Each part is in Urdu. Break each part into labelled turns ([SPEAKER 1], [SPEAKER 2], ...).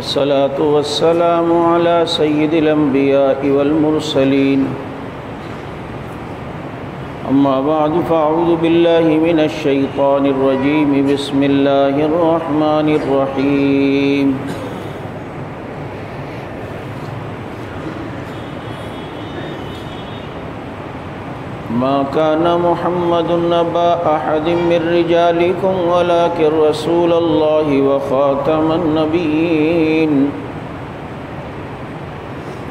[SPEAKER 1] والصلاة والسلام على سيد الأنبياء والمرسلين أما بعد فأعوذ بالله من الشيطان الرجيم بسم الله الرحمن الرحيم ما كان محمد أبا أحد من رجالكم ولكن رسول الله وخاتم النبيين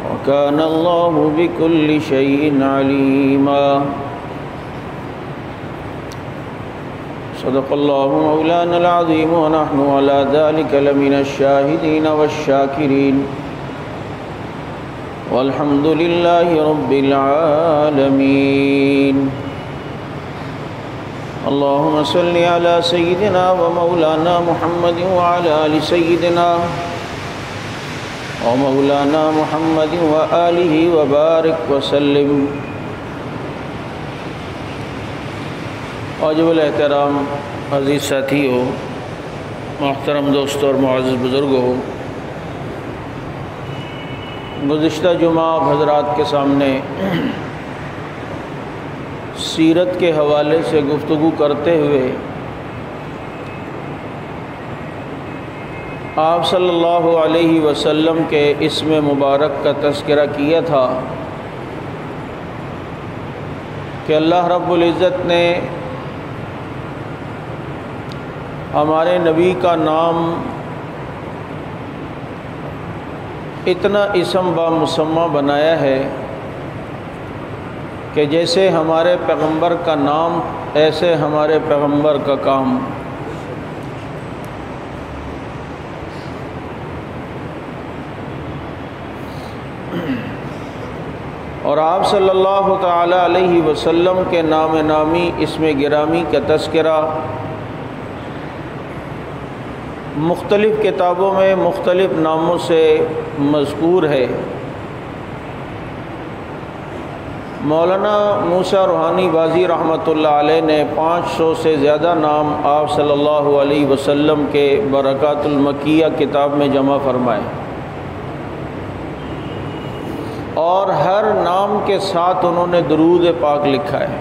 [SPEAKER 1] وكان الله بكل شيء عليما صدق الله مولانا العظيم ونحن على ذلك لمن الشاهدين والشاكرين والحمد لله رب العالمين اللهم صل على سيدنا ومولانا محمد وعلى آل سيدنا ومولانا محمد وآله وبارك وسلم۔ واجب الاحترام عزیز ساتھیو، محترم دوستو اور معزز بزرگوں، گزشتہ جمعہ آپ حضرات کے سامنے سیرت کے حوالے سے گفتگو کرتے ہوئے آپ صلی اللہ علیہ وسلم کے اسم مبارک کا تذکرہ کیا تھا کہ اللہ رب العزت نے ہمارے نبی کا نام اتنا اسم با مسمہ بنایا ہے کہ جیسے ہمارے پیغمبر کا نام ایسے ہمارے پیغمبر کا کام۔ اور آپ صلی اللہ تعالی علیہ وسلم کے نام نامی اسم گرامی کا تذکرہ مختلف کتابوں میں مختلف ناموں سے مذکور ہے۔ مولانا موسیٰ روحانی بازی رحمۃ اللہ علیہ نے 500 سے زیادہ نام آپ صلی اللہ علیہ وسلم کے برکات المکیہ کتاب میں جمع فرمائے، اور ہر نام کے ساتھ انہوں نے درود پاک لکھا ہے۔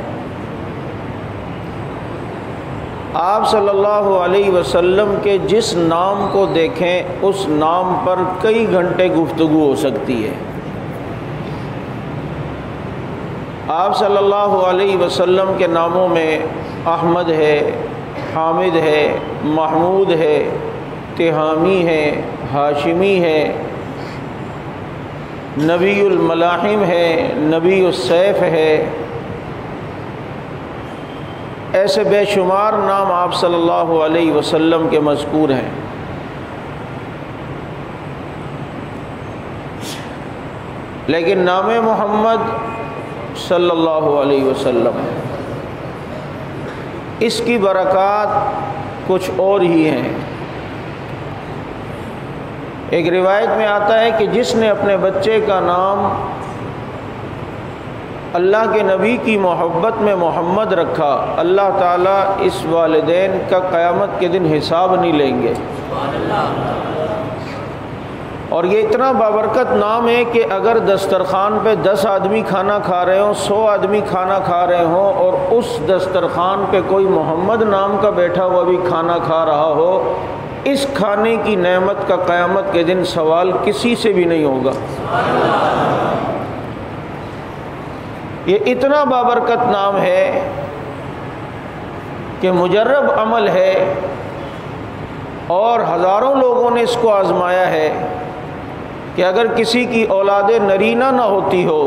[SPEAKER 1] آپ صلی اللہ علیہ وسلم کے جس نام کو دیکھیں اس نام پر کئی گھنٹے گفتگو ہو سکتی ہے۔ آپ صلی اللہ علیہ وسلم کے ناموں میں احمد ہے، حامد ہے، محمود ہے، تہامی ہے، ہاشمی ہے، نبی الملاحم ہے، نبی السیف ہے، ایسے بے شمار نام آپ صلی اللہ علیہ وسلم کے مذکور ہیں۔ لیکن نام محمد صلی اللہ علیہ وسلم اس کی برکات کچھ اور ہی ہیں۔ ایک روایت میں آتا ہے کہ جس نے اپنے بچے کا نام اللہ کے نبی کی محبت میں محمد رکھا، اللہ تعالیٰ اس والدین کا قیامت کے دن حساب نہیں لیں گے۔ اور یہ اتنا بابرکت نام ہے کہ اگر دسترخوان پہ 10 آدمی کھانا کھا رہے ہوں، 100 آدمی کھانا کھا رہے ہوں، اور اس دسترخوان پہ کوئی محمد نام کا بیٹھا ہوا بھی کھانا کھا رہا ہو، اس کھانے کی نعمت کا قیامت کے دن سوال کسی سے بھی نہیں ہوگا۔ یہ اتنا بابرکت نام ہے کہ مجرب عمل ہے، اور ہزاروں لوگوں نے اس کو آزمایا ہے کہ اگر کسی کی اولاد نرینہ نہ ہوتی ہو،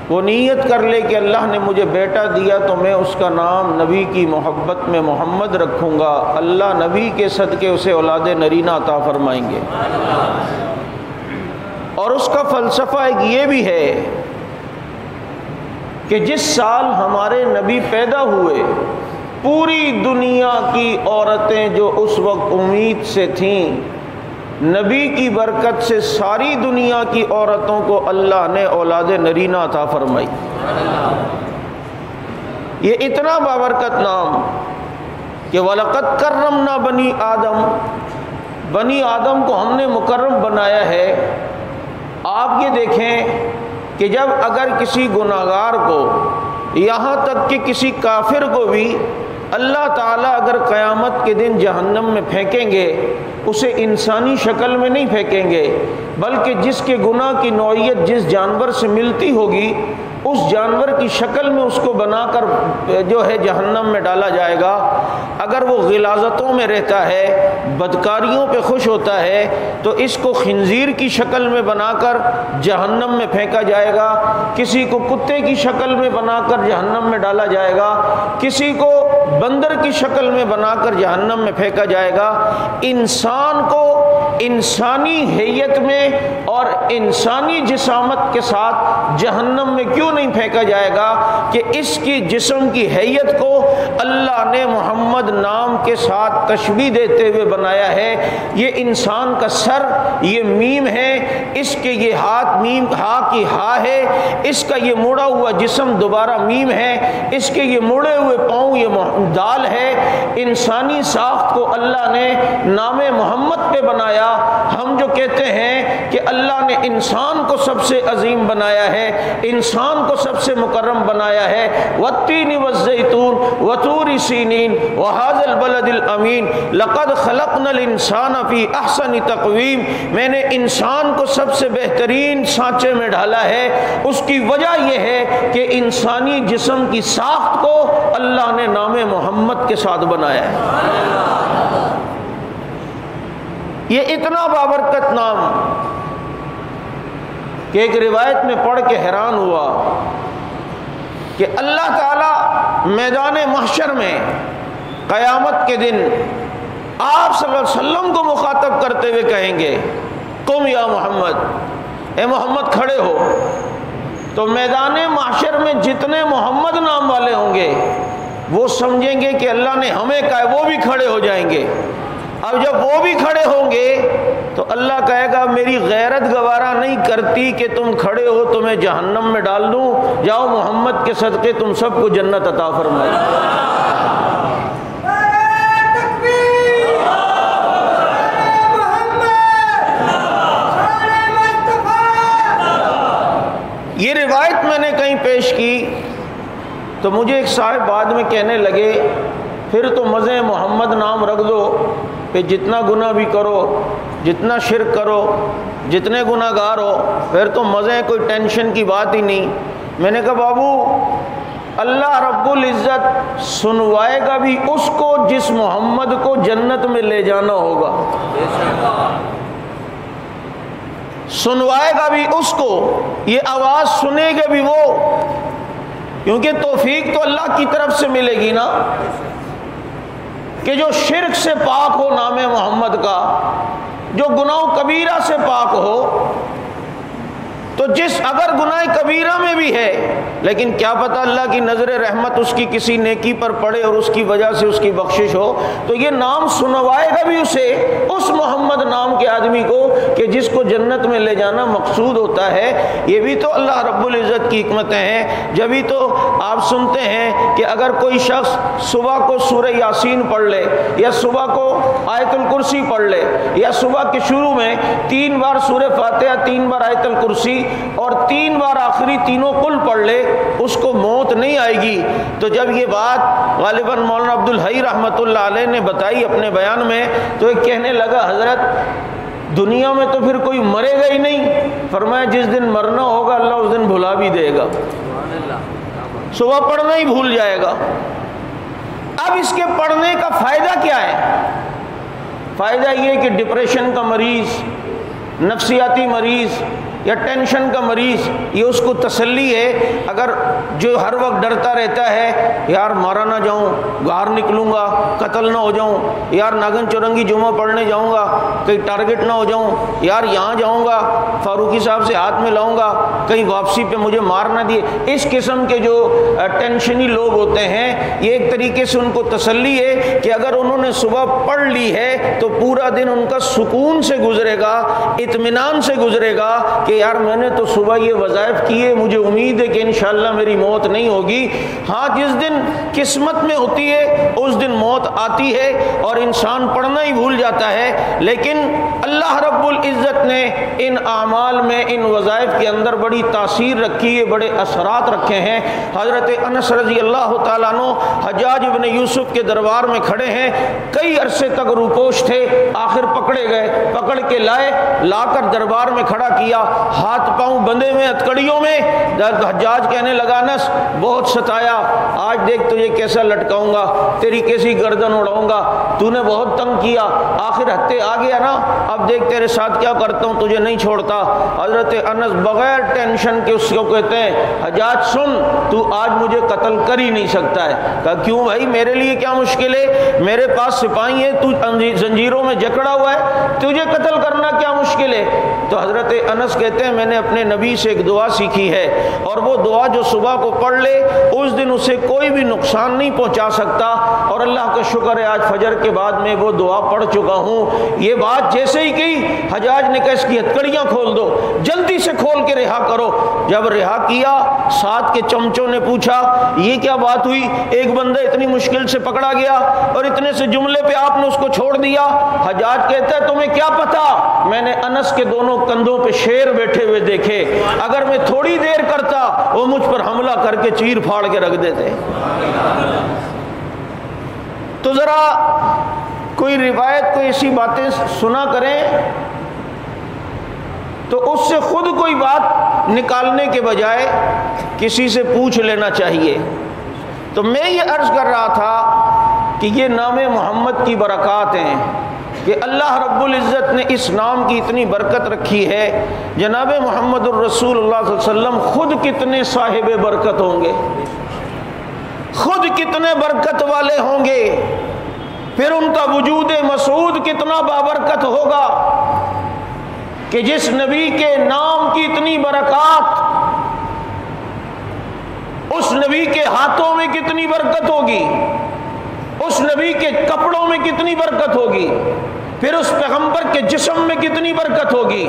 [SPEAKER 1] وہ نیت کر لے کہ اللہ نے مجھے بیٹا دیا تو میں اس کا نام نبی کی محبت میں محمد رکھوں گا، اللہ نبی کے صدقے اسے اولاد نرینہ عطا فرمائیں گے۔ اور اس کا فلسفہ ایک یہ بھی ہے کہ جس سال ہمارے نبی پیدا ہوئے، پوری دنیا کی عورتیں جو اس وقت امید سے تھیں، نبی کی برکت سے ساری دنیا کی عورتوں کو اللہ نے اولاد نرینہ عطا فرمائی۔ یہ اتنا بابرکت نام کہ وَلَقَدْ كَرَّمْنَا بَنِي آدم، بنی آدم کو ہم نے مکرم بنایا ہے۔ آپ یہ دیکھیں کہ جب اگر کسی گناہگار کو، یہاں تک کہ کسی کافر کو بھی اللہ تعالیٰ اگر قیامت کے دن جہنم میں پھینکیں گے، اسے انسانی شکل میں نہیں پھینکیں گے، بلکہ جس کے گناہ کی نوعیت جس جانور سے ملتی ہوگی اس جانور کی شکل میں اس کو بنا کر جو ہے جہنم میں ڈالا جائے گا۔ اگر وہ غلاظتوں میں رہتا ہے، بدکاریوں پہ خوش ہوتا ہے، تو اس کو خنزیر کی شکل میں بنا کر جہنم میں پھینکا جائے گا، کسی کو کتے کی شکل میں بنا کر جہنم میں ڈالا جائے گا، کسی کو بندر کی شکل میں بنا کر جہنم میں پھینکا جائے گا۔ انسان کو انسانی حیت میں اور انسانی جسامت کے ساتھ جہنم میں کیوں نہیں پھینکا جائے گا؟ کہ اس کی جسم کی حیت کو اللہ نے محمد نام کے ساتھ تشبیہ دیتے ہوئے بنایا ہے۔ یہ انسان کا سر یہ میم ہے، اس کے یہ ہاتھ میم ہا کی ہا ہے، اس کا یہ مڑا ہوا جسم دوبارہ میم ہے، اس کے یہ مڑے ہوئے پاؤں یہ دال ہے۔ انسانی ساخت کو اللہ نے نام محمد پہ بنایا۔ ہم جو کہتے ہیں کہ اللہ نے انسان کو سب سے عظیم بنایا ہے، انسان کو سب سے مکرم بنایا ہے، والتین والزیتون وطور سینین وہذا البلد الامین لقد خلقنا الانسان فی احسن تقویم، میں نے انسان کو سب سے بہترین سانچے میں ڈالا ہے۔ اس کی وجہ یہ ہے کہ انسانی جسم کی ساخت کو اللہ نے نام محمد کے ساتھ بنایا ہے۔ یہ اتنا بابرکت نام کہ ایک روایت میں پڑھ کے حیران ہوا کہ اللہ تعالیٰ میدان محشر میں قیامت کے دن آپ صلی اللہ علیہ وسلم کو مخاطب کرتے ہوئے کہیں گے، قم یا محمد، اے محمد کھڑے ہو۔ تو میدان محشر میں جتنے محمد نام والے ہوں گے وہ سمجھیں گے کہ اللہ نے ہمیں کہا ہے، وہ بھی کھڑے ہو جائیں گے۔ اب جب وہ بھی کھڑے ہوں گے تو اللہ کہے گا میری غیرت گوارا نہیں کرتی کہ تم کھڑے ہو تمہیں جہنم میں ڈال دوں، جاؤ محمد کے صدقے تم سب کو جنت عطا فرمائے۔ یہ روایت میں نے کہیں پیش کی تو مجھے ایک صاحب بعد میں کہنے لگے پھر تو مزے محمد نام رکھ دو، پھر جتنا گناہ بھی کرو، جتنا شرک کرو، جتنے گناہ گار ہو، پھر تو مزے، کوئی ٹینشن کی بات ہی نہیں۔ میں نے کہا بابو، اللہ رب العزت سنوائے گا بھی اس کو جس محمد کو جنت میں لے جانا ہوگا، سنوائے گا بھی اس کو، یہ آواز سنے گا بھی وہ، کیونکہ توفیق تو اللہ کی طرف سے ملے گی نا، کہ جو شرک سے پاک ہو نام محمد کا، جو گناہ کبیرہ سے پاک ہو، تو جس اگر گناہ کبیرہ میں بھی ہے لیکن کیا پتہ اللہ کی نظر رحمت اس کی کسی نیکی پر پڑے اور اس کی وجہ سے اس کی بخشش ہو، تو یہ نام سنوائے گا بھی اسے، اس محمد نام کے آدمی کو کہ جس کو جنت میں لے جانا مقصود ہوتا ہے۔ یہ بھی تو اللہ رب العزت کی حکمتیں ہیں۔ جبھی تو آپ سنتے ہیں کہ اگر کوئی شخص صبح کو سورہ یاسین پڑھ لے، یا صبح کو آیت الکرسی پڑھ لے، یا صبح کے شروع میں 3 بار سورہ فاتحہ، 3 بار آیت الکرسی اور 3 بار آخری تینوں قل پڑھ لے، اس کو موت نہیں آئے گی۔ تو جب یہ بات غالباً مولانا عبد الحی رحمۃ اللہ علیہ نے بتائی اپنے بیان میں، تو ایک کہنے لگا حضرت دنیا میں تو پھر کوئی مرے گا ہی نہیں۔ فرمایا جس دن مرنا ہوگا اللہ اس دن بھلا بھی دے گا، صبح پڑھنا ہی بھول جائے گا۔ اب اس کے پڑھنے کا فائدہ کیا ہے؟ فائدہ یہ کہ ڈپریشن کا مریض، نفسیاتی مریض یا ٹینشن کا مریض، یہ اس کو تسلی ہے۔ اگر جو ہر وقت ڈرتا رہتا ہے یار مارا نہ جاؤں، باہر نکلوں گا قتل نہ ہو جاؤں، یار ناگن چورنگی جمعہ پڑھنے جاؤں گا کہیں ٹارگٹ نہ ہو جاؤں، یار یہاں جاؤں گا فاروقی صاحب سے ہاتھ میں لاؤں گا کہیں واپسی پہ مجھے مار نہ دیے، اس قسم کے جو ٹینشنی لوگ ہوتے ہیں، یہ ایک طریقے سے ان کو تسلی ہے کہ اگر انہوں نے صبح پڑھ لی ہے تو پورا دن ان کا سکون سے گزرے گا، اطمینان سے گزرے گا کہ کہ یار میں نے تو صبح یہ وظائف کیے، مجھے امید ہے کہ انشاءاللہ میری موت نہیں ہوگی۔ ہاں جس دن قسمت میں ہوتی ہے اس دن موت آتی ہے اور انسان پڑھنا ہی بھول جاتا ہے، لیکن اللہ رب العزت نے ان اعمال میں، ان وظائف کے اندر بڑی تاثیر رکھی ہے، بڑے اثرات رکھے ہیں۔ حضرت انس رضی اللہ تعالیٰ عنہ حجاج ابن یوسف کے دربار میں کھڑے ہیں، کئی عرصے تک روپوش تھے، آخر پکڑے گئے، پکڑ کے لائے، لا کر دربار میں کھڑا کیا، ہاتھ پاؤں بندھے ہوئے ہتکڑیوں میں۔ حجاج کہنے لگا انس بہت ستایا، آج دیکھ تجھے کیسا لٹکاؤں گا، تیری کیسی گردن اڑاؤں گا، تو نے بہت تنگ کیا، آخر ہتے آ گیا نا، اب دیکھ تیرے ساتھ کیا کرتا ہوں، تجھے نہیں چھوڑتا۔ حضرت انس بغیر ٹینشن کے اس کو کہتے ہیں حجاج سن، تو آج مجھے قتل کر ہی نہیں سکتا ہے۔ کہا کیوں بھائی، میرے لیے کیا مشکل ہے، میرے پاس سپاہی ہے، تو زنجیروں میں جکڑا ہوا ہے، تجھے قتل کرنا کیا مشکل ہے؟ تو حضرت انس کہتے ہیں میں نے اپنے نبی سے ایک دعا سیکھی ہے، اور وہ دعا جو صبح کو پڑھ لے اس دن اسے کوئی بھی نقصان نہیں پہنچا سکتا، اور اللہ کا شکر ہے آج فجر کے بعد میں وہ دعا پڑھ چکا ہوں۔ یہ بات جیسے ہی کی، حجاج نے کہا اس کی ہتکڑیاں کھول دو، جلدی سے کھول کے رہا کرو۔ جب رہا کیا، ساتھ کے چمچوں نے پوچھا یہ کیا بات ہوئی، ایک بندہ اتنی مشکل سے پکڑا گیا اور اتنے سے جملے پہ آپ نے اس کو چھوڑ دیا۔ حجاج کہتا ہے تمہیں کیا پتا، میں نے انس کے دونوں کندھوں پہ شیر بیٹھے ہوئے دیکھے، اگر میں تھوڑی دیر کرتا وہ مجھ پر حملہ کر کے چیر پھاڑ کے رکھ دیتے۔ تو ذرا کوئی روایت، کوئی ایسی باتیں سنا کریں تو اس سے خود کوئی بات نکالنے کے بجائے کسی سے پوچھ لینا چاہیے۔ تو میں یہ عرض کر رہا تھا کہ یہ نام محمد کی برکات ہیں کہ اللہ رب العزت نے اس نام کی اتنی برکت رکھی ہے۔ جناب محمد الرسول اللہ صلی اللہ علیہ وسلم خود کتنے صاحب برکت ہوں گے، خود کتنے برکت والے ہوں گے، پھر ان کا وجود مسعود کتنا بابرکت ہوگا کہ جس نبی کے نام کی اتنی برکات، اس نبی کے ہاتھوں میں کتنی برکت ہوگی، اس نبی کے کپڑوں میں کتنی برکت ہوگی، پھر اس پیغمبر کے جسم میں کتنی برکت ہوگی،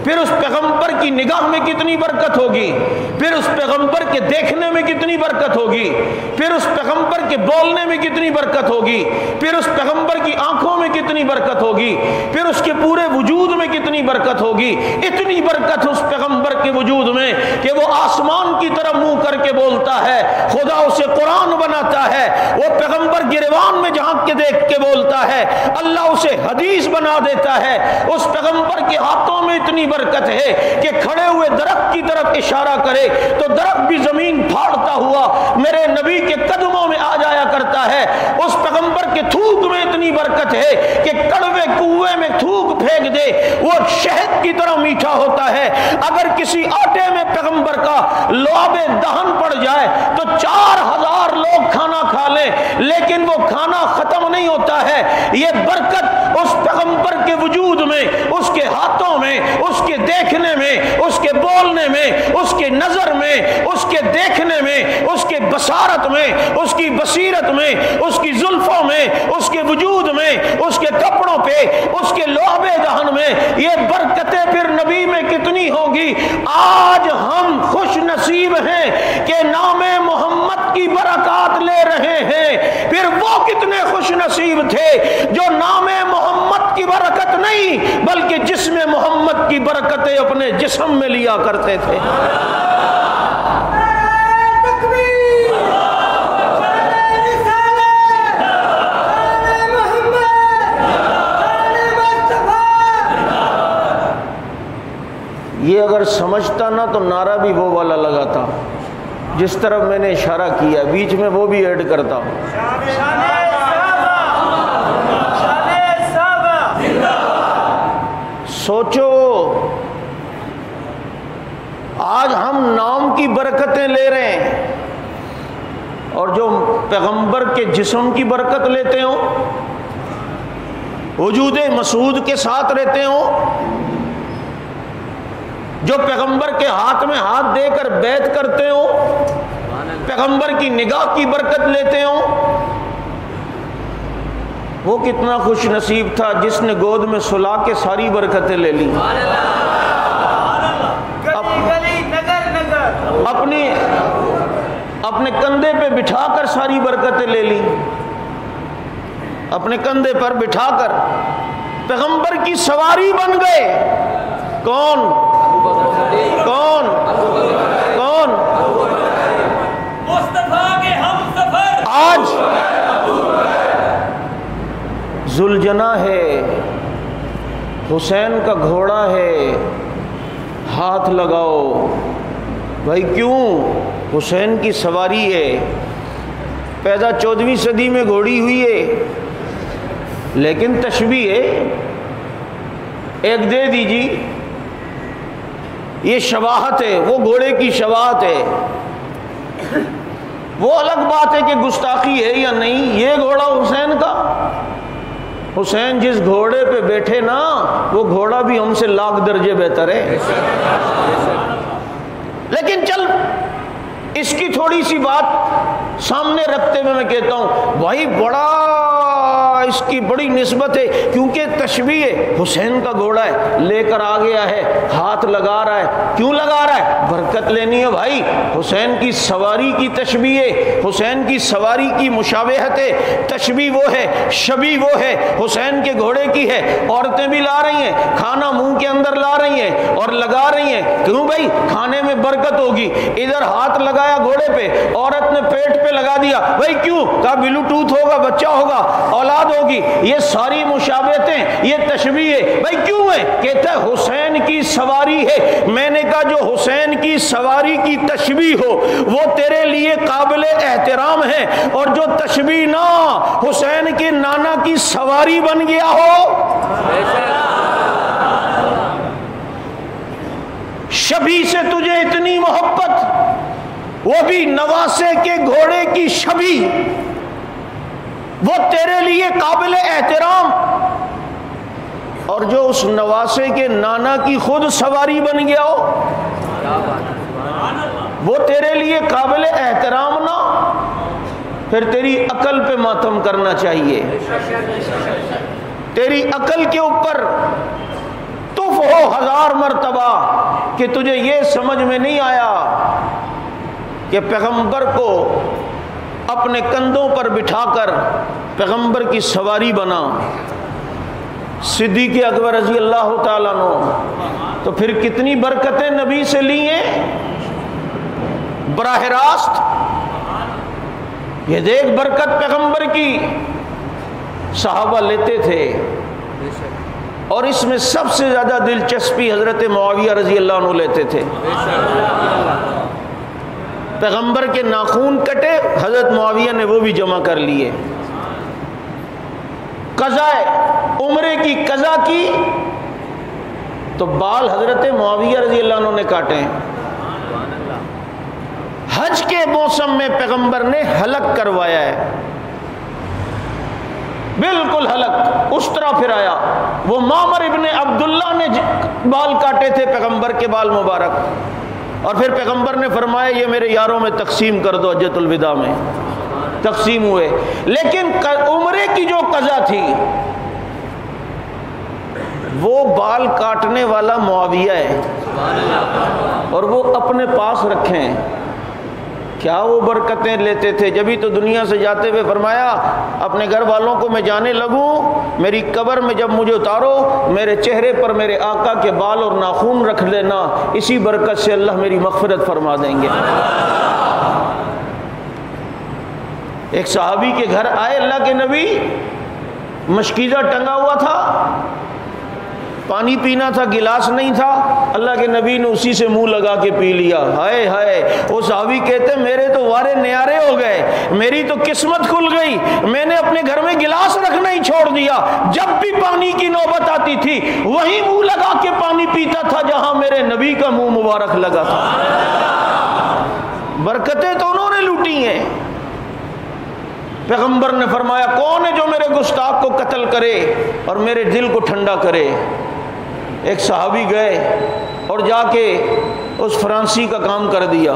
[SPEAKER 1] پھر اس پیغمبر کی نگاہ میں کتنی برکت ہوگی، پھر اس پیغمبر کے دیکھنے میں کتنی برکت ہوگی، پھر اس پیغمبر کے بولنے میں کتنی برکت ہوگی، پھر اس پیغمبر کی آنکھوں میں کتنی برکت ہوگی، پھر اس کے پورے وجود میں کتنی برکت ہوگی۔ اتنی برکت اس پیغمبر کے وجود میں کہ وہ آسمان کی طرف منہ کر کے بولتا ہے، خدا اسے قرآن بناتا ہے، وہ پیغمبر گریوان میں جھانک کے دیکھ کے بولتا ہے، اللہ اسے حدیث بنا دیتا ہے۔ اس پیغمبر کے ہاتھوں میں اتنی برکت ہے کہ کھڑے ہوئے درخت کی طرف اشارہ کرے تو درخت بھی زمین پھاڑتا ہوا میرے نبی کے قدموں میں آ جایا کرتا ہے۔ اس پیغمبر کے تھوک میں اتنی برکت ہے کہ کڑوے کنویں میں تھوک پھینک دے وہ شہد کی طرح میٹھا ہوتا ہے۔ اگر کسی آٹے میں پیغمبر کا لعاب دہن پڑ جائے تو 4000 لوگ کھانا کھا لیں لیکن وہ کھانا ختم نہیں ہوتا ہے۔ یہ برکت اس پیغمبر کے وجود میں، اس کے ہاتھوں میں، اس کے دیکھنے میں، اس کے بولنے میں، اس کے نظر میں، اس کے دیکھنے میں، اس کے بصارت میں، اس کی بصیرت میں، اس کی زلفوں میں، اس کے وجود میں، اس کے کپڑوں پہ، اس کے لعاب دہن میں، یہ برکتیں پھر نبی میں کتنی ہوگی۔ آج ہم خوش نصیب ہیں کہ نام محمد کی برکات لے رہے ہیں، پھر وہ کتنے خوش نصیب تھے جو نام محمد کی برکت نہیں بلکہ جسم محمد کی برکتیں اپنے جسم میں لیا کرتے تھے۔ یہ اگر سمجھتا نا تو نعرہ بھی وہ والا لگاتا جس طرف میں نے اشارہ کیا، بیچ میں وہ بھی ایڈ کرتا ہوں۔ سوچو آج ہم نام کی برکتیں لے رہے ہیں اور جو پیغمبر کے جسم کی برکت لیتے ہوں، وجود مسعود کے ساتھ رہتے ہوں، جو پیغمبر کے ہاتھ میں ہاتھ دے کر بیعت کرتے ہوں، پیغمبر کی نگاہ کی برکت لیتے ہوں، وہ کتنا خوش نصیب تھا جس نے گود میں سلا کے ساری برکتیں لے لی۔ اپنے کندھے پہ بٹھا کر ساری برکتیں لے لی، اپنے کندھے پر بٹھا کر پیغمبر کی سواری بن گئے۔ کون کون کون؟ مصطفیٰ کے ہم سفر۔ آج ذوالجناح ہے، حسین کا گھوڑا ہے، ہاتھ لگاؤ بھائی، کیوں؟ حسین کی سواری ہے، پیدا 14ویں صدی میں گھوڑی ہوئی ہے، لیکن تشبیہ ہے، ایک دے دیجی، یہ شباہت ہے، وہ گھوڑے کی شباہت ہے۔ وہ الگ بات ہے کہ گستاخی ہے یا نہیں، یہ گھوڑا حسین کا، حسین جس گھوڑے پہ بیٹھے نا، وہ گھوڑا بھی ہم سے لاکھ درجے بہتر ہے۔ لیکن چل اس کی تھوڑی سی بات سامنے رکھتے ہوئے میں کہتا ہوں بھائی، بڑا اس کی بڑی نسبت ہے، کیونکہ تشبیہ حسین کا گھوڑا ہے، لے کر آ گیا ہے، ہاتھ لگا رہا ہے، کیوں لگا رہا ہے؟ برکت لینی ہے بھائی۔ حسین کی سواری کی تشبیہ، حسین کی سواری کی مشابہت ہے، تشبیہ وہ ہے، شبیہ وہ ہے، حسین کے گھوڑے کی ہے۔ عورتیں بھی لا رہی ہیں، کھانا منہ کے اندر لا رہی ہیں اور لگا رہی ہیں، کیوں بھائی؟ کھانے میں برکت ہوگی۔ ادھر ہاتھ لگایا گھوڑے پہ، عورت نے پیٹ پہ لگا دیا، بھائی کیوں؟ کہا بلوٹوتھ ہوگا، بچہ ہوگا، اولاد ہوگی۔ یہ ساری مشابہتیں، یہ تشبیہ ہے، بھائی کیوں ہے؟ کہتا ہے حسین کی سواری ہے۔ میں نے کہا جو حسین کی سواری کی تشبیہ ہو وہ تیرے لیے قابل احترام ہے، اور جو تشبیہ نہ حسین کے نانا کی سواری بن گیا ہو، شبیہ سے تجھے اتنی محبت، وہ بھی نواسے کے گھوڑے کی شبیہ، وہ تیرے لیے قابل احترام، اور جو اس نواسے کے نانا کی خود سواری بن گیا ہو، وہ تیرے لیے قابل احترام نہ، پھر تیری عقل پہ ماتم کرنا چاہیے۔ تیری عقل کے اوپر تف ہو 1000 مرتبہ کہ تجھے یہ سمجھ میں نہیں آیا کہ پیغمبر کو اپنے کندھوں پر بٹھا کر پیغمبر کی سواری بنا، صدیق اکبر رضی اللہ تعالیٰ عنہ، تو پھر کتنی برکتیں نبی سے لی ہیں براہ راست۔ یہ دیکھ برکت پیغمبر کی صحابہ لیتے تھے، اور اس میں سب سے زیادہ دلچسپی حضرت معاویہ رضی اللہ عنہ لیتے تھے۔ پیغمبر کے ناخون کٹے، حضرت معاویہ نے وہ بھی جمع کر لیے۔ قضاء عمرے کی قضا کی تو بال حضرت معاویہ رضی اللہ عنہ نے کاٹے۔ حج کے موسم میں پیغمبر نے حلق کروایا ہے، بالکل حلق اس طرح پھرایا۔ وہ معمر ابن عبداللہ نے بال کاٹے تھے، پیغمبر کے بال مبارک، اور پھر پیغمبر نے فرمایا یہ میرے یاروں میں تقسیم کر دو، حجۃ الوداع میں تقسیم ہوئے۔ لیکن عمرے کی جو قضا تھی وہ بال کاٹنے والا معاویہ ہے، اور وہ اپنے پاس رکھیں۔ کیا وہ برکتیں لیتے تھے! جبھی تو دنیا سے جاتے ہوئے فرمایا اپنے گھر والوں کو میں جانے لگوں، میری قبر میں جب مجھے اتارو میرے چہرے پر میرے آقا کے بال اور ناخون رکھ لینا، اسی برکت سے اللہ میری مغفرت فرما دیں گے۔ ایک صحابی کے گھر آئے اللہ کے نبی، مشکیزہ ٹنگا ہوا تھا، پانی پینا تھا، گلاس نہیں تھا، اللہ کے نبی نے اسی سے منہ لگا کے پی لیا۔ ہائے ہائے! وہ صحابی کہتے میرے تو وارے نیارے ہو گئے، میری تو قسمت کھل گئی، میں نے اپنے گھر میں گلاس رکھنا ہی چھوڑ دیا، جب بھی پانی کی نوبت آتی تھی وہیں منہ لگا کے پانی پیتا تھا جہاں میرے نبی کا منہ مبارک لگا تھا۔ برکتیں تو انہوں نے لوٹی ہیں۔ پیغمبر نے فرمایا کون ہے جو میرے گستاخ کو قتل کرے اور میرے دل کو ٹھنڈا کرے؟ ایک صحابی گئے اور جا کے اس فرانسی کا کام کر دیا،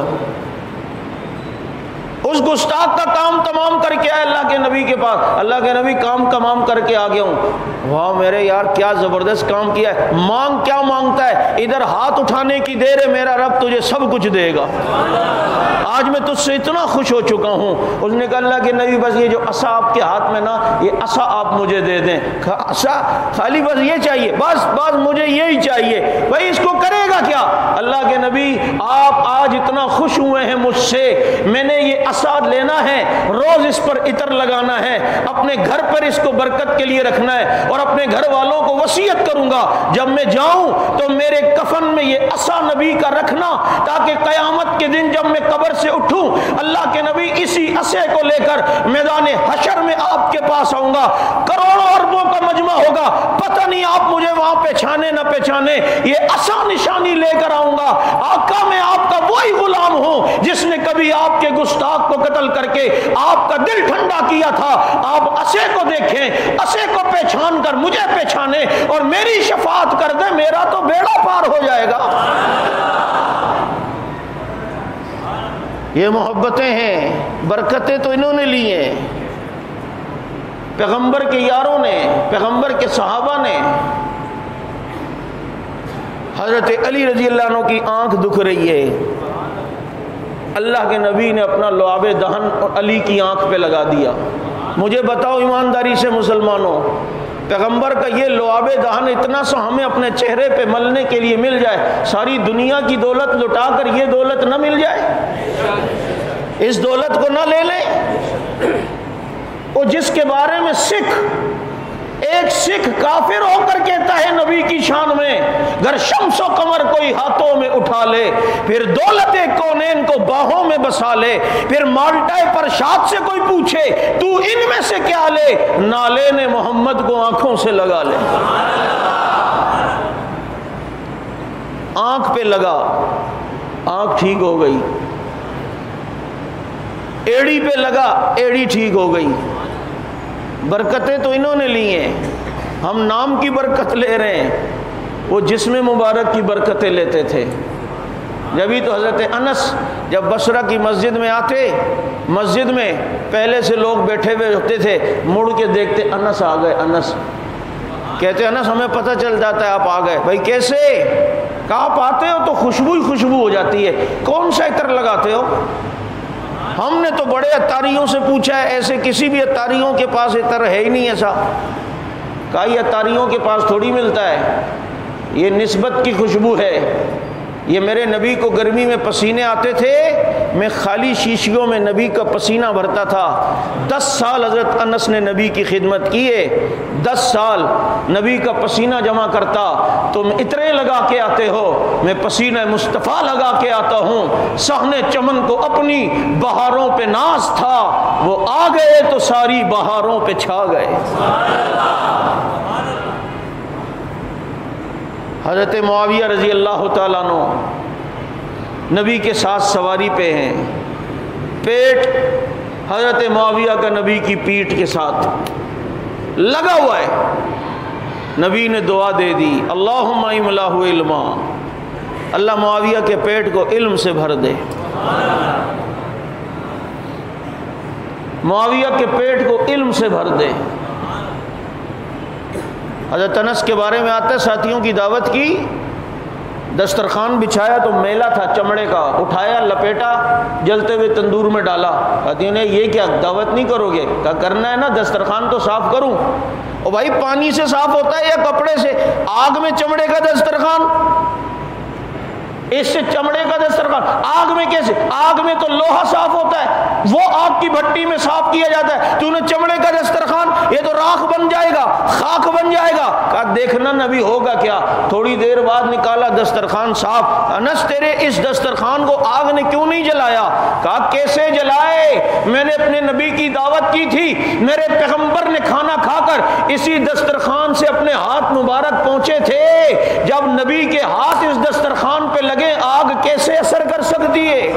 [SPEAKER 1] اس گستاخ کا کام تمام کر کے آئے اللہ کے نبی کے پاس. اللہ کے نبی کام تمام کر کے آ گیا ہوں. واہ میرے یار کیا زبردست کام کیا ہے. مانگ کیا مانگتا ہے؟ ادھر ہاتھ اٹھانے کی دیر ہے، میرا رب تجھے سب کچھ دے گا. آج میں تجھ سے اتنا خوش ہو چکا ہوں. اس نے کہا اللہ کے نبی بس یہ جو عصا آپ کے ہاتھ میں نا، یہ عصا آپ مجھے دے دیں. عصا خالی بس یہ چاہیے، بس مجھے یہی چاہیے. بھائی اس کو کرے گا کیا؟ اللہ کے نبی آپ آج اتنا خوش ہوئے ہیں مجھ سے، میں نے یہ عصا لینا ہے، روز اس پر عطر لگانا ہے، اپنے گھر پر اس کو برکت کے لیے رکھنا ہے، اور اپنے گھر والوں کو وصیت کروں گا جب میں جاؤں تو میرے کفن میں یہ عصا نبی کا رکھنا، تاکہ قیامت کے دن جب میں قبر سے اٹھوں اللہ کے نبی اسی عصے کو لے کر میدان حشر میں آپ کے پاس آؤں گا. کروڑوں اربوں کا مجمع ہوگا، پتہ نہیں آپ مجھے وہاں پہچانے نہ پہچانے، یہ عصا نشانی لے کر آؤں گا. آقا میں آپ کا وہی غلام ہوں جس نے کبھی آپ کے گستاخ کو قتل کر کے آپ کا دل ٹھنڈا کیا تھا. آپ عصے کو دیکھیں، عصے کو پہچان کر مجھے پہچانے اور میری شفاعت کر دیں، میرا تو بیڑا پار ہو جائے گا. یہ محبتیں ہیں، برکتیں تو انہوں نے لی ہیں، پیغمبر کے یاروں نے، پیغمبر کے صحابہ نے. حضرت علی رضی اللہ عنہ کی آنکھ دکھ رہی ہے، اللہ کے نبی نے اپنا لعاب دہن علی کی آنکھ پہ لگا دیا. مجھے بتاؤ ایمانداری سے مسلمانوں، پیغمبر کا یہ لعاب دہن اتنا سا ہمیں اپنے چہرے پہ ملنے کے لیے مل جائے، ساری دنیا کی دولت لٹا کر یہ دولت نہ مل جائے؟ اس دولت کو نہ لے لیں؟ وہ جس کے بارے میں ایک سکھ کافر ہو کر کہتا ہے نبی کی شان میں، گر شمس و قمر کوئی ہاتھوں میں اٹھا لے، پھر دولت کونین کو باہوں میں بسا لے، پھر مالٹائے پرشاد سے کوئی پوچھے تو ان میں سے کیا لے، نالین محمد کو آنکھوں سے لگا لے. آنکھ پہ لگا، آنکھ ٹھیک ہو گئی. ایڑی پہ لگا، ایڑی ٹھیک ہو گئی. برکتیں تو انہوں نے لی ہیں، ہم نام کی برکت لے رہے ہیں، وہ جسم مبارک کی برکتیں لیتے تھے. جبھی تو حضرت انس جب بصرہ کی مسجد میں آتے، مسجد میں پہلے سے لوگ بیٹھے ہوئے ہوتے تھے، مڑ کے دیکھتے انس آ گئے. انس کہتے انس ہمیں پتہ چل جاتا ہے آپ آ گئے. بھائی کیسے؟ کہا آپ آتے ہو تو خوشبو ہی خوشبو ہو جاتی ہے، کون سا عطر لگاتے ہو؟ ہم نے تو بڑے عطاریوں سے پوچھا ہے، ایسے کسی بھی عطاریوں کے پاس عطر ہے ہی نہیں ایسا. کہا یہ عطاریوں کے پاس تھوڑی ملتا ہے، یہ نسبت کی خوشبو ہے. یہ میرے نبی کو گرمی میں پسینے آتے تھے، میں خالی شیشیوں میں نبی کا پسینہ بھرتا تھا. 10 سال حضرت انس نے نبی کی خدمت کی ہے، 10 سال نبی کا پسینہ جمع کرتا. تم عطریں لگا کے آتے ہو، میں پسینہ مصطفیٰ لگا کے آتا ہوں. صحن چمن کو اپنی بہاروں پہ ناز تھا، وہ آ گئے تو ساری بہاروں پہ چھا گئے. حضرت معاویہ رضی اللہ تعالیٰ عنہ نبی کے ساتھ سواری پہ ہیں، پیٹ حضرت معاویہ کا نبی کی پیٹھ کے ساتھ لگا ہوا ہے. نبی نے دعا دے دی، اللہم املہ علما، اللہ معاویہ کے پیٹ کو علم سے بھر دے. معاویہ کے پیٹ کو علم سے بھر دے. حضرت انس کے بارے میں آتا ہے، ساتھیوں کی دعوت کی، دسترخوان بچھایا تو میلا تھا چمڑے کا، اٹھایا لپیٹا جلتے ہوئے تندور میں ڈالا. ساتھیوں نے یہ کیا دعوت نہیں کرو گے؟ کہا کرنا ہے نا، دسترخوان تو صاف کروں. اور بھائی پانی سے صاف ہوتا ہے یا کپڑے سے؟ آگ میں چمڑے کا دسترخوان، اس سے چمڑے کا دسترخوان، آگ میں کیسے؟ آگ میں تو لوہا صاف ہوتا ہے، وہ آگ کی بھٹی میں صاف کیا جاتا ہے. تو نے چمڑے کا دسترخوان، یہ تو راکھ بن جائے گا، خاک بن جائے گا. کہا دیکھنا نبی ہوگا کیا. تھوڑی دیر بعد نکالا دسترخوان صاف. انس تیرے اس دسترخوان کو آگ نے کیوں نہیں جلایا؟ کہا کیسے جلائے، میں نے اپنے نبی کی دعوت کی تھی، میرے پیغمبر نے کھانا کھا کر اسی دسترخوان سے اپنے ہاتھ مبارک پہنچے تھے. جب نبی کے ہاتھ اس دسترخوان پہ لگے، آگ کیسے اثر کر سکتی ہے؟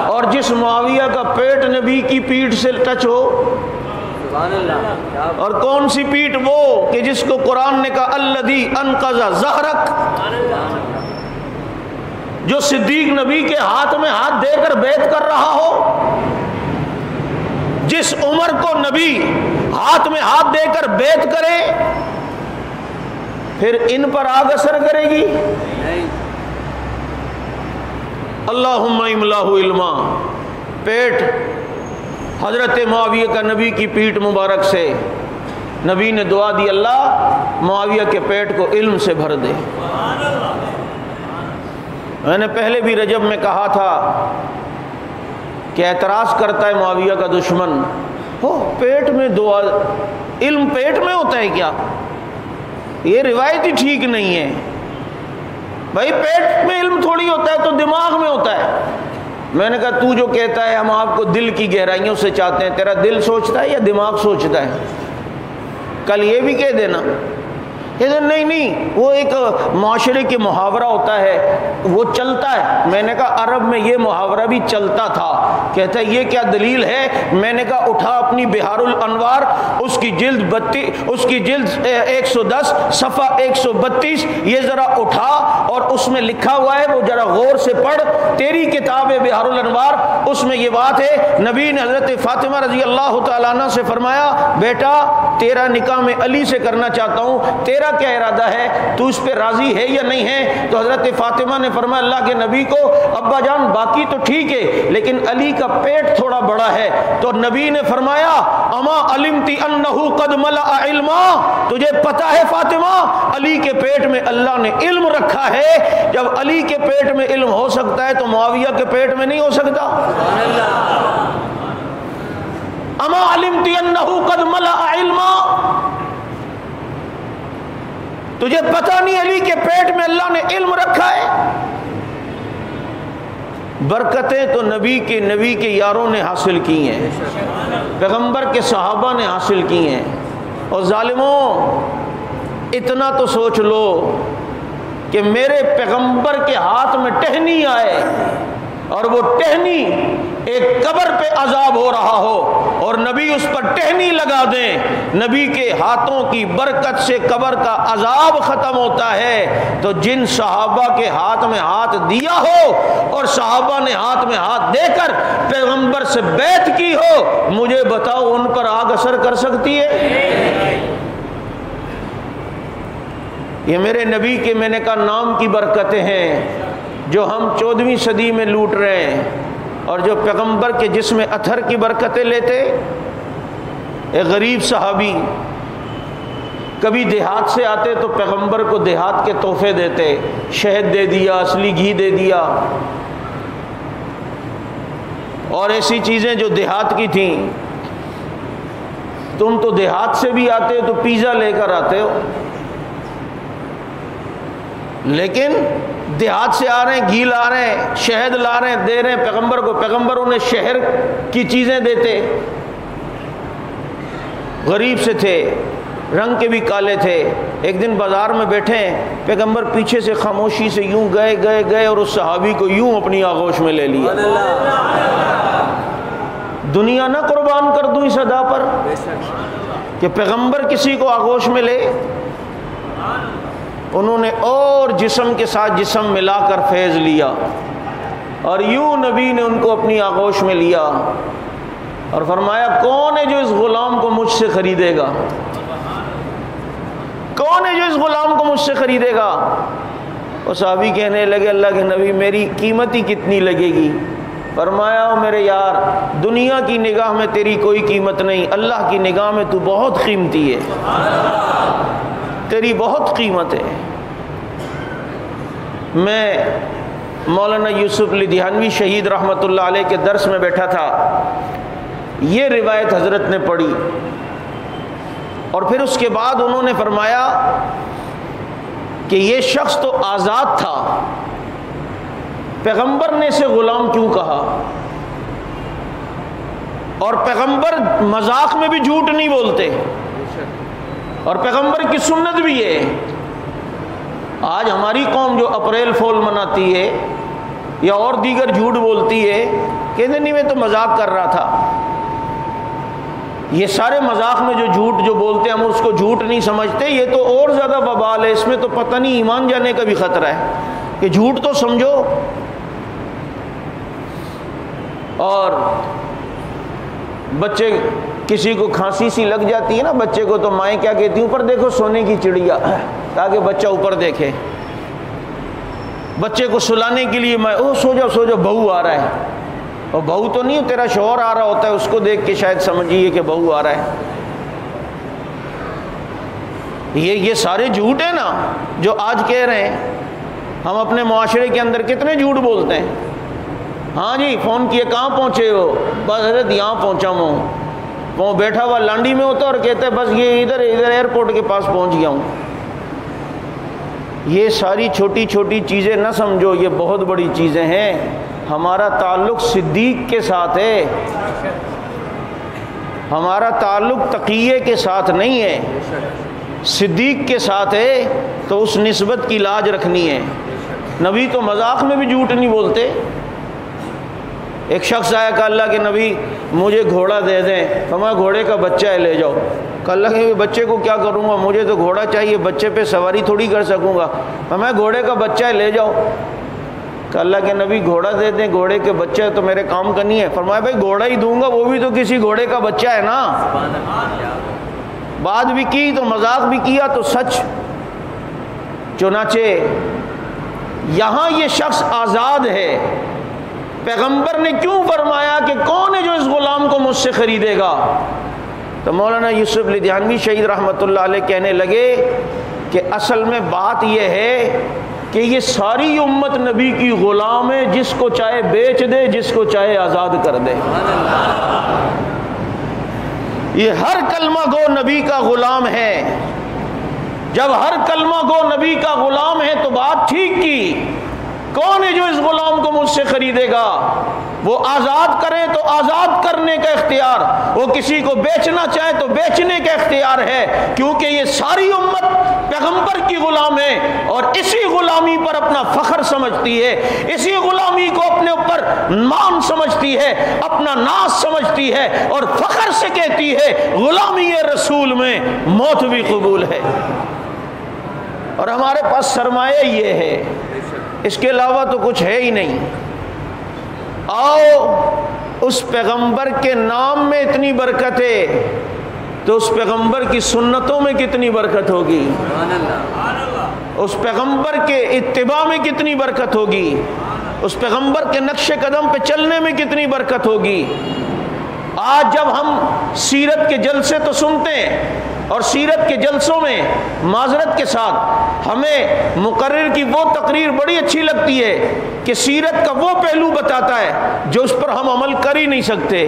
[SPEAKER 1] اور جس معاویہ کا پیٹ نبی کی پیٹھ سے ٹچ ہو، اور کون سی پیٹھ؟ وہ کہ جس کو قرآن نے کہا الذی انقذ ظہرک، جو صدیق نبی کے ہاتھ میں ہاتھ دے کر بیعت کر رہا ہو، جس عمر کو نبی ہاتھ میں ہاتھ دے کر بیعت کرے، پھر ان پر آگ اثر کرے گی؟ اللہم املہ علما. پیٹ حضرت معاویہ کا نبی کی پیٹھ مبارک سے نبی نے دعا دی، اللہ معاویہ کے پیٹ کو علم سے بھر دے. میں نے پہلے بھی رجب میں کہا تھا کہ اعتراض کرتا ہے معاویہ کا دشمن، ہو پیٹ میں دعا، علم پیٹ میں ہوتا ہے کیا؟ یہ روایت ہی ٹھیک نہیں ہے بھائی. پیٹ میں علم تھوڑی ہوتا ہے، تو دماغ میں ہوتا ہے. میں نے کہا تو جو کہتا ہے ہم آپ کو دل کی گہرائیوں سے چاہتے ہیں، تیرا دل سوچتا ہے یا دماغ سوچتا ہے؟ کل یہ بھی کہہ دینا نہیں وہ ایک معاشرے کے محاورہ ہوتا ہے، وہ چلتا ہے. میں نے کہا عرب میں یہ محاورہ بھی چلتا تھا. کہتا ہے یہ کیا دلیل ہے؟ میں نے کہا اٹھا اپنی بہار الانوار اس کی جلد 110 صفحہ 132 یہ ذرا اٹھا، اور اس میں لکھا ہوا ہے وہ ذرا غور سے پڑھ. تیری کتاب ہے بہار الانوار، اس میں یہ بات ہے نبی نے حضرت فاطمہ رضی اللہ تعالیٰ عنہ سے فرمایا بیٹا تیرا نکاح میں علی سے کرنا چاہتا ہوں، تیرا کیا ارادہ ہے؟ تو اس پہ راضی ہے یا نہیں ہے؟ تو حضرت فاطمہ نے فرمایا اللہ کے نبی کو ابا جان باقی تو ٹھیک ہے لیکن علی کا پیٹ تھوڑا بڑا ہے. تو نبی نے فرمایا اما علمتی انہ قد ملأ علما، تجھے پتا ہے فاطمہ علی کے پیٹ میں اللہ نے علم رکھا ہے. جب علی کے پیٹ میں علم ہو سکتا ہے تو معاویہ کے پیٹ میں نہیں ہو سکتا؟ اما علمتی انہ قد ملأ علما، تجھے پتہ نہیں علی کے پیٹ میں اللہ نے علم رکھا ہے؟ برکتیں تو نبی کے یاروں نے حاصل کی ہیں، پیغمبر کے صحابہ نے حاصل کی ہیں. اور ظالموں اتنا تو سوچ لو کہ میرے پیغمبر کے ہاتھ میں ٹہنی آئے اور وہ ٹہنی ایک قبر پہ عذاب ہو رہا ہو اور نبی اس پر ٹہنی لگا دیں، نبی کے ہاتھوں کی برکت سے قبر کا عذاب ختم ہوتا ہے. تو جن صحابہ کے ہاتھ میں ہاتھ دیا ہو اور صحابہ نے ہاتھ میں ہاتھ دے کر پیغمبر سے بیعت کی ہو، مجھے بتاؤ ان پر آگ اثر کر سکتی ہے؟ یہ میرے نبی کے میں نے کہا نام کی برکتیں ہیں جو ہم 14ویں صدی میں لوٹ رہے ہیں، اور جو پیغمبر کے جسم اطہر کی برکتیں لیتے. ایک غریب صحابی کبھی دیہات سے آتے تو پیغمبر کو دیہات کے تحفے دیتے، شہد دے دیا، اصلی گھی دے دیا اور ایسی چیزیں جو دیہات کی تھیں. تم تو دیہات سے بھی آتے ہو تو پیزا لے کر آتے ہو، لیکن دیہات سے آ رہے ہیں، گھی لا رہے ہیں، شہد لا رہے ہیں، دے رہے ہیں پیغمبر کو. پیغمبر انہیں شہر کی چیزیں دیتے. غریب سے تھے، رنگ کے بھی کالے تھے. ایک دن بازار میں بیٹھے ہیں، پیغمبر پیچھے سے خاموشی سے یوں گئے اور اس صحابی کو یوں اپنی آغوش میں لے لیا. دنیا نہ قربان کر دوں اس ادا پر کہ پیغمبر کسی کو آغوش میں لے. انہوں نے اور جسم کے ساتھ جسم ملا کر فیض لیا اور یوں نبی نے ان کو اپنی آغوش میں لیا اور فرمایا کون ہے جو اس غلام کو مجھ سے خریدے گا؟ کون ہے جو اس غلام کو مجھ سے خریدے گا؟ اور صحابی کہنے لگے اللہ کے نبی میری قیمت ہی کتنی لگے گی؟ فرمایا میرے یار دنیا کی نگاہ میں تیری کوئی قیمت نہیں، اللہ کی نگاہ میں تو بہت قیمتی ہے، تیری بہت قیمت ہے. میں مولانا یوسف لدھیانوی شہید رحمۃ اللہ علیہ کے درس میں بیٹھا تھا، یہ روایت حضرت نے پڑھی اور پھر اس کے بعد انہوں نے فرمایا کہ یہ شخص تو آزاد تھا، پیغمبر نے اسے غلام کیوں کہا؟ اور پیغمبر مذاق میں بھی جھوٹ نہیں بولتے اور پیغمبر کی سنت بھی ہے. آج ہماری قوم جو اپریل فول مناتی ہے یا اور دیگر جھوٹ بولتی ہے، کہتے نہیں میں تو مذاق کر رہا تھا. یہ سارے مذاق میں جو جھوٹ جو بولتے ہیں ہم اس کو جھوٹ نہیں سمجھتے، یہ تو اور زیادہ وبال ہے، اس میں تو پتہ نہیں ایمان جانے کا بھی خطرہ ہے. کہ جھوٹ تو سمجھو. اور بچے کسی کو کھانسی سی لگ جاتی ہے نا بچے کو، تو مائیں کیا کہتی ہیں، اوپر دیکھو سونے کی چڑیا، تاکہ بچہ اوپر دیکھے. بچے کو سلانے کے لیے میں سو جاؤ بہو آ رہا ہے، اور بہو تو نہیں، تیرا شوہر آ رہا ہوتا ہے، اس کو دیکھ کے شاید سمجھیے کہ بہو آ رہا ہے. یہ سارے جھوٹ ہیں نا جو آج کہہ رہے ہیں. ہم اپنے معاشرے کے اندر کتنے جھوٹ بولتے ہیں. ہاں جی فون کیے، کہاں پہنچے ہو؟ بس حضرت یہاں پہنچا ہوں. وہ بیٹھا ہوا لانڈی میں ہوتا اور کہتا ہے بس یہ ادھر ایئرپورٹ کے پاس پہنچ گیا ہوں. یہ ساری چھوٹی چھوٹی چیزیں نہ سمجھو، یہ بہت بڑی چیزیں ہیں. ہمارا تعلق صدیق کے ساتھ ہے، ہمارا تعلق تقیے کے ساتھ نہیں ہے، صدیق کے ساتھ ہے. تو اس نسبت کی لاج رکھنی ہے. نبی تو مذاق میں بھی جھوٹ نہیں بولتے. ایک شخص آیا کہ اللہ کے نبی مجھے گھوڑا دے دیں. فرمایا گھوڑے کا بچہ ہے لے جاؤ. کہ اللہ کے بچے کو کیا کروں گا، مجھے تو گھوڑا چاہیے، بچے پہ سواری تھوڑی کر سکوں گا. فرمایا گھوڑے کا بچہ ہے لے جاؤ. کہ اللہ کے نبی گھوڑا دے دیں، گھوڑے کے بچے ہے تو میرے کام کا نہیں ہے. فرمایا بھائی گھوڑا ہی دوں گا، وہ بھی تو کسی گھوڑے کا بچہ ہے نا. بات بھی کی تو مذاق بھی کیا تو سچ. چنانچہ یہاں یہ شخص آزاد ہے. پیغمبر نے کیوں فرمایا کہ کون ہے جو اس غلام کو مجھ سے خریدے گا؟ تو مولانا یوسف لدھیانوی شہید رحمۃ اللہ علیہ کہنے لگے کہ اصل میں بات یہ ہے کہ یہ ساری امت نبی کی غلام ہے، جس کو چاہے بیچ دے، جس کو چاہے آزاد کر دے. یہ ہر کلمہ گو نبی کا غلام ہے. جب ہر کلمہ گو نبی کا غلام ہے تو بات ٹھیک کی. کون ہے جو اس غلام کو مجھ سے خریدے گا؟ وہ آزاد کرے تو آزاد کرنے کا اختیار، وہ کسی کو بیچنا چاہے تو بیچنے کا اختیار ہے، کیونکہ یہ ساری امت پیغمبر کی غلام ہے اور اسی غلامی پر اپنا فخر سمجھتی ہے، اسی غلامی کو اپنے اوپر مان سمجھتی ہے، اپنا ناز سمجھتی ہے اور فخر سے کہتی ہے غلامی رسول میں موت بھی قبول ہے. اور ہمارے پاس سرمایہ یہ ہے، اس کے علاوہ تو کچھ ہے ہی نہیں. آؤ اس پیغمبر کے نام میں اتنی برکت ہے تو اس پیغمبر کی سنتوں میں کتنی برکت ہوگی، اس پیغمبر کے اتباع میں کتنی برکت ہوگی، اس پیغمبر کے نقش قدم پہ چلنے میں کتنی برکت ہوگی. آج جب ہم سیرت کے جلسے تو سنتے ہیں اور سیرت کے جلسوں میں معذرت کے ساتھ ہمیں مقرر کی وہ تقریر بڑی اچھی لگتی ہے کہ سیرت کا وہ پہلو بتاتا ہے جو اس پر ہم عمل کر ہی نہیں سکتے.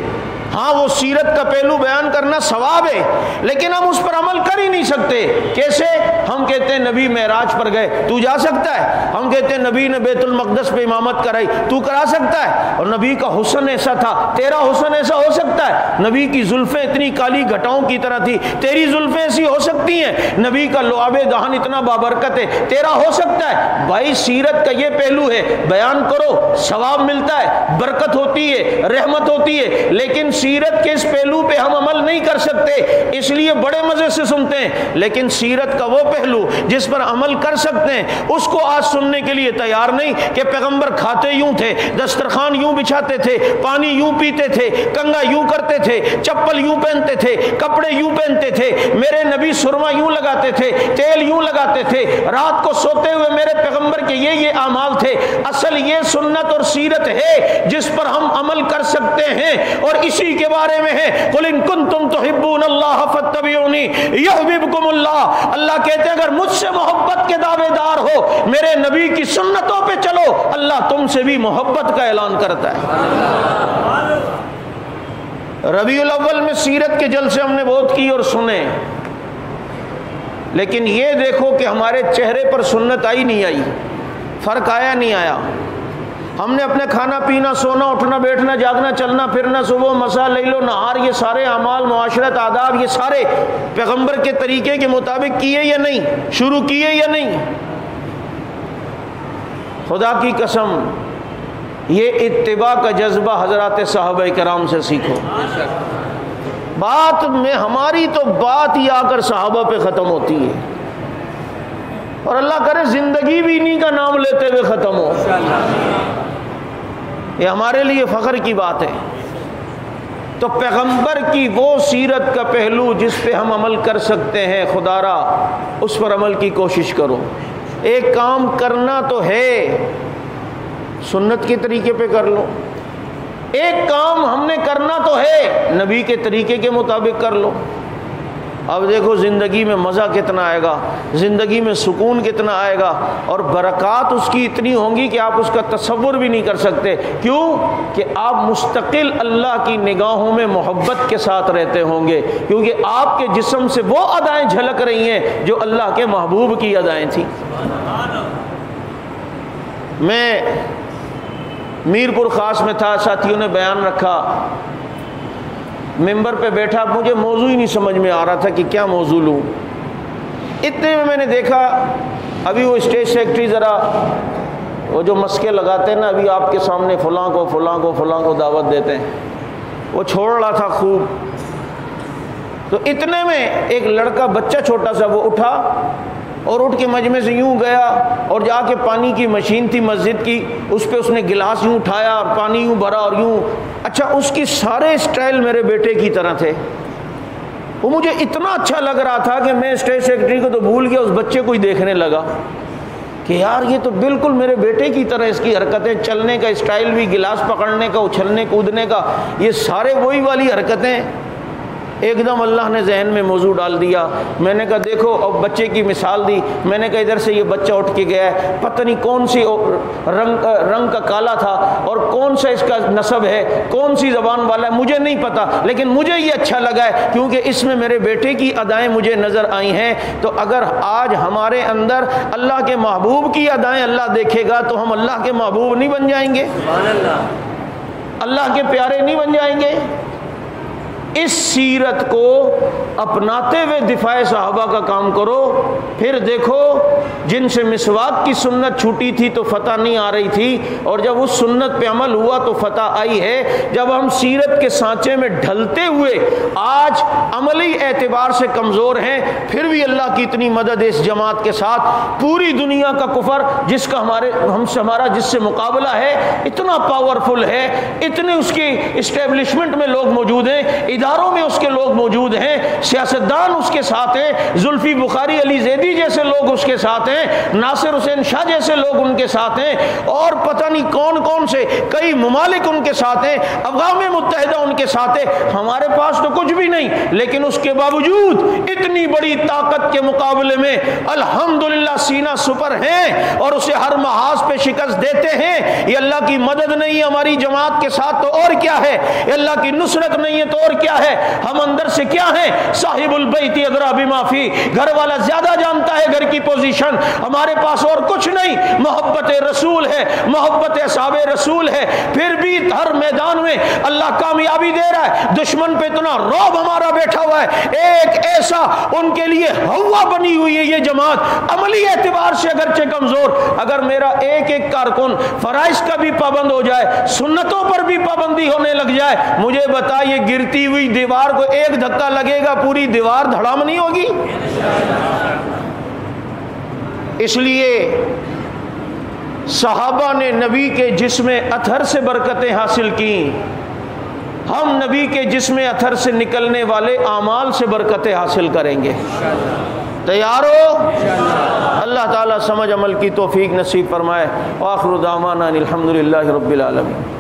[SPEAKER 1] ہاں وہ سیرت کا پہلو بیان کرنا ثواب ہے، لیکن ہم اس پر عمل کر ہی نہیں سکتے. کیسے؟ ہم کہتے ہیں نبی معراج پر گئے، تو جا سکتا ہے. ہم کہتے ہیں نبی نے بیت المقدس پہ امامت کرائی، تو کرا سکتا ہے. اور نبی کا حسن ایسا تھا، تیرا حسن ایسا ہو سکتا ہے. نبی کی زلفیں اتنی کالی گھٹاؤں کی طرح تھی، تیری زلفیں ایسی ہو سکتی ہیں. نبی کا لعاب دہن اتنا بابرکت ہے، تیرا ہو سکتا ہے. بھائی سیرت کا یہ پہلو ہے، بیان کرو، ثواب ملتا ہے، برکت ہوتی ہے، رحمت ہوتی ہے. لیکن سیرت کے اس پہلو پہ ہم عمل نہیں کر سکتے، اس لیے بڑے مزے سے سنتے ہیں. لیکن سیرت کا وہ پہلو جس پر عمل کر سکتے ہیں اس کو آج سننے کے لیے تیار نہیں. کہ پیغمبر کھاتے یوں تھے، دسترخوان یوں بچھاتے تھے، پانی یوں پیتے تھے، کنگا یوں کرتے تھے، چپل یوں پہنتے تھے، کپڑے یوں پہنتے تھے، میرے نبی سرما یوں لگاتے تھے، تیل یوں لگاتے تھے، رات کو سوتے ہوئے میرے پیغمبر کے یہ اعمال تھے. اصل یہ سنت اور سیرت ہے جس پر ہم عمل کر سکتے ہیں اور اسی کے بارے میں ہے قل ان کنتم تحبون اللہ فاتبعونی یحببکم اللہ. اللہ کہتے ہیں اگر مجھ سے محبت کے دعوے دار ہو، میرے نبی کی سنتوں پہ چلو، اللہ تم سے بھی محبت کا اعلان کرتا ہے. ربیع الاول میں سیرت کے جلسے ہم نے بہت کی اور سنے، لیکن یہ دیکھو کہ ہمارے چہرے پر سنت آئی نہیں آئی، فرق آیا نہیں آیا. ہم نے اپنے کھانا پینا، سونا، اٹھنا، بیٹھنا، جاگنا، چلنا پھرنا، صبح مساء لیل و نہار، یہ سارے اعمال، معاشرت، آداب، یہ سارے پیغمبر کے طریقے کے مطابق کیے یا نہیں، شروع کیے یا نہیں. خدا کی قسم یہ اتباع کا جذبہ حضرات صحابہ کرام سے سیکھو. بات میں ہماری تو بات ہی آ کر صحابہ پہ ختم ہوتی ہے. اور اللہ کرے زندگی بھی انہی کا نام لیتے ہوئے ختم ہو. یہ ہمارے لیے فخر کی بات ہے. تو پیغمبر کی وہ سیرت کا پہلو جس پہ ہم عمل کر سکتے ہیں، خدا را اس پر عمل کی کوشش کرو. ایک کام کرنا تو ہے، سنت کے طریقے پہ کر لو. ایک کام ہم نے کرنا تو ہے، نبی کے طریقے کے مطابق کر لو. اب دیکھو زندگی میں مزہ کتنا آئے گا، زندگی میں سکون کتنا آئے گا، اور برکات اس کی اتنی ہوں گی کہ آپ اس کا تصور بھی نہیں کر سکتے. کیوں کہ آپ مستقل اللہ کی نگاہوں میں محبت کے ساتھ رہتے ہوں گے، کیونکہ آپ کے جسم سے وہ ادائیں جھلک رہی ہیں جو اللہ کے محبوب کی ادائیں تھیں. میں میرپور خاص میں تھا، ساتھیوں نے بیان رکھا، ممبر پہ بیٹھا، مجھے موضوع ہی نہیں سمجھ میں آ رہا تھا کہ کیا موضوع لوں. اتنے میں نے دیکھا ابھی وہ اسٹیج سیکرٹری ذرا وہ جو مسکے لگاتے ہیں نا، ابھی آپ کے سامنے فلاں کو دعوت دیتے ہیں، وہ چھوڑ رہا تھا خوب. تو اتنے میں ایک لڑکا بچہ چھوٹا سا وہ اٹھا اور اٹھ کے مجمع سے یوں گیا اور جا کے پانی کی مشین تھی مسجد کی، اس پہ اس نے گلاس یوں اٹھایا اور پانی یوں بھرا اور یوں. اچھا اس کی سارے اسٹائل میرے بیٹے کی طرح تھے. وہ مجھے اتنا اچھا لگ رہا تھا کہ میں اسٹیج سیکرٹری کو تو بھول گیا، اس بچے کو ہی دیکھنے لگا کہ یار یہ تو بالکل میرے بیٹے کی طرح اس کی حرکتیں، چلنے کا اسٹائل بھی، گلاس پکڑنے کا، اچھلنے کودنے کا، یہ سارے وہی والی حرکتیں. ایک دم اللہ نے ذہن میں موضوع ڈال دیا. میں نے کہا دیکھو، اب بچے کی مثال دی. میں نے کہا ادھر سے یہ بچہ اٹھ کے گیا ہے، پتہ نہیں کون سی رنگ کا کالا تھا اور کون سا اس کا نسب ہے، کون سی زبان والا ہے، مجھے نہیں پتا، لیکن مجھے یہ اچھا لگا ہے کیونکہ اس میں میرے بیٹے کی ادائیں مجھے نظر آئی ہیں. تو اگر آج ہمارے اندر اللہ کے محبوب کی ادائیں اللہ دیکھے گا تو ہم اللہ کے محبوب نہیں بن جائیں گے؟ اللہ کے پیارے نہیں بن جائیں گے؟ اس سیرت کو اپناتے ہوئے دفاع صحابہ کا کام کرو. پھر دیکھو جن سے مسواک کی سنت چھوٹی تھی تو فتح نہیں آ رہی تھی، اور جب اس سنت پہ عمل ہوا تو فتح آئی ہے. جب ہم سیرت کے سانچے میں ڈھلتے ہوئے آج عملی اعتبار سے کمزور ہیں، پھر بھی اللہ کی اتنی مدد اس جماعت کے ساتھ. پوری دنیا کا کفر جس کا ہمارا جس سے مقابلہ ہے اتنا پاورفل ہے، اتنے اس کی اسٹیبلشمنٹ میں لوگ موجود ہیں، اداروں میں اس کے لوگ موجود ہیں، سیاستدان اس کے ساتھ ہیں، زلفی بخاری علی زیدی جیسے لوگ اس کے ساتھ ہیں، ناصر حسین شاہ جیسے لوگ ان کے ساتھ ہیں، اور پتہ نہیں کون کون سے کئی ممالک ان کے ساتھ ہیں، اقوام متحدہ ان کے ساتھ ہے. ہمارے پاس تو کچھ بھی نہیں، لیکن اس کے باوجود اتنی بڑی طاقت کے مقابلے میں الحمدللہ سینہ سپر ہیں اور اسے ہر محاذ پہ شکست دیتے ہیں. یہ اللہ کی مدد نہیں ہے ہماری جماعت کے ساتھ تو اور کیا ہے؟ یہ اللہ کی نصرت نہیں ہے تو اور کیا ہے؟ ہم اندر سے کیا ہیں؟ صاحب البیت ادری بما فی، گھر والا زیادہ جانتا ہے گھر کی پوزیشن. ہمارے پاس اور کچھ نہیں، محبت رسول ہے، محبت اصحاب رسول ہے. پھر بھی ہر میدان میں اللہ کامیابی دے رہا ہے. دشمن پہ اتنا رعب ہمارا بیٹھا ہوا ہے، ایک ایسا ان کے لیے ہوا بنی ہوئی ہے یہ جماعت. عملی اعتبار سے اگرچہ کمزور، اگر میرا ایک ایک کارکن فرائض کا بھی پابند ہو جائے، سنتوں پر بھی پابندی ہونے لگ جائے، مجھے بتا یہ گرتی ہوئی دیوار کو ایک دھکا لگے گا پوری دیوار دھڑام نہیں ہوگی. اس لیے صحابہ نے نبی کے جسم اطہر سے برکتیں حاصل کی، ہم نبی کے جسم اطہر سے نکلنے والے اعمال سے برکتیں حاصل کریں گے. تیار ہو؟ اللہ تعالیٰ سمجھ عمل کی توفیق نصیب فرمائے. وآخر دعوانا الحمدللہ رب العالمین.